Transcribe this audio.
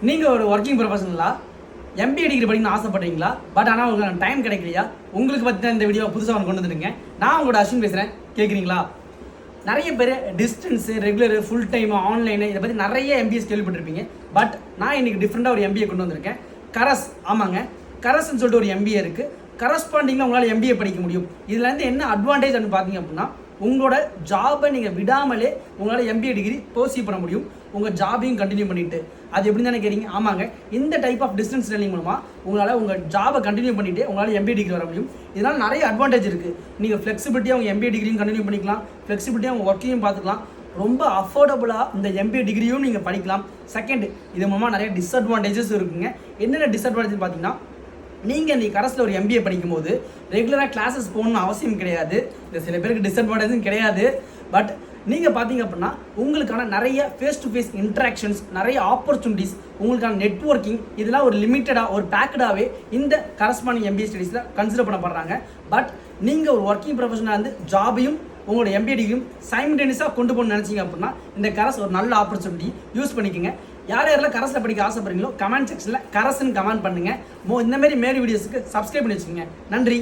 நீங்கள் ஒரு ஒர்க்கிங் ப்ரொஃபஷனலாக எம்பிஏ டிகிரி படிக்கணும்னு ஆசைப்படுறீங்களா? பட் ஆனால் உங்களுக்கு டைம் கிடைக்கலையா? உங்களுக்கு பற்றி தான் இந்த வீடியோ புதுசாக கொண்டு வந்துருங்க. நான் உங்களோட அஸ்வின் பேசுகிறேன். கேட்குறீங்களா? நிறைய பேர் distance, regular, full time, online இதை பற்றி நிறைய எம்பிஎஸ் கேள்விப்பட்டிருப்பீங்க. பட் நான் இன்றைக்கி டிஃப்ரெண்ட்டாக ஒரு எம்பிஏ கொண்டு வந்திருக்கேன். கரஸ், ஆமாங்க, கரஸ்ன்னு சொல்லிட்டு ஒரு எம்பிஏ இருக்குது. கரஸ்பாண்டிங்கில் உங்களால் எம்பிஏ படிக்க முடியும். இதுலேருந்து என்ன அட்வான்டேஜ் பார்த்தீங்க அப்படின்னா, உங்களோட ஜாபை நீங்கள் விடாமலே உங்களால் எம்பிஏ டிகிரி பர்சீவ் பண்ண முடியும். உங்கள் ஜாபையும் கண்டினியூ பண்ணிவிட்டு. அது எப்படி தானே கேட்குறீங்க? ஆமாங்க, இந்த டைப் ஆஃப் டிஸ்டன்ஸ் லேர்னிங் மூலமாக உங்களால் உங்கள் ஜாபை கண்டினியூ பண்ணிவிட்டு உங்களால் எம்பிஏ டிகிரி வர முடியும். இதனால் நிறைய அட்வான்டேஜ் இருக்குது. நீங்கள் ஃப்ளெக்சிபிலிட்டியாக உங்கள் எம்பிஏ டிகிரியும் கண்டினியூ பண்ணிக்கலாம், ஃப்ளெக்சிபிலிட்டியாக உங்கள் ஒர்க்கையும் பார்த்துக்கலாம், ரொம்ப அஃபோர்டபுளாக இந்த எம்பிஏ டிகிரியும் நீங்கள் படிக்கலாம். செகண்ட், இது மூலமாக நிறைய டிஸ்அட்வான்டேஜஸ் இருக்குங்க. என்னென்ன டிஸ்அட்வான்டேஜ் பார்த்தீங்கன்னா, நீங்கள் இந்த கரஸில் ஒரு எம்பிஏ படிக்கும்போது ரெகுலராக கிளாஸஸ் போகணுன்னு அவசியம் கிடையாது. இது சில பேருக்கு டிஸ்அட்வான்டேஜும் கிடையாது. பட் நீங்கள் பார்த்தீங்க அப்படின்னா உங்களுக்கான நிறைய ஃபேஸ் டு ஃபேஸ் இன்ட்ராக்ஷன்ஸ், நிறைய ஆப்பர்ச்சுனிட்டிஸ், உங்களுக்கான நெட்வொர்க்கிங் இதெல்லாம் ஒரு லிமிட்டடாக, ஒரு பேக்கடாகவே இந்த கரஸ்பாண்டிங் எம்பிஏ ஸ்டடீஸில் கன்சிடர் பண்ணப்படுறாங்க. பட் நீங்கள் ஒரு ஒர்க்கிங் ப்ரொஃபஷனாக இருந்து ஜாபையும் உங்களோட எம்பிஏ டிகிரியும் சைமல்டேனியஸாக கொண்டு போகணும்னு நினச்சிங்க அப்படின்னா இந்த கரஸ் ஒரு நல்ல ஆப்பர்ச்சுனிட்டி. யூஸ் பண்ணிக்கோங்க. யார் யாரெல்லாம் கரஸில் படிக்க ஆசைப்படுறீங்களோ கமெண்ட் செக்ஷனில் கரஸ்ன்னு கமெண்ட் பண்ணுங்கள். இந்த மாதிரி மேரி வீடியோஸுக்கு சப்ஸ்கிரைப் பண்ணி வச்சுக்கோங்க. நன்றி.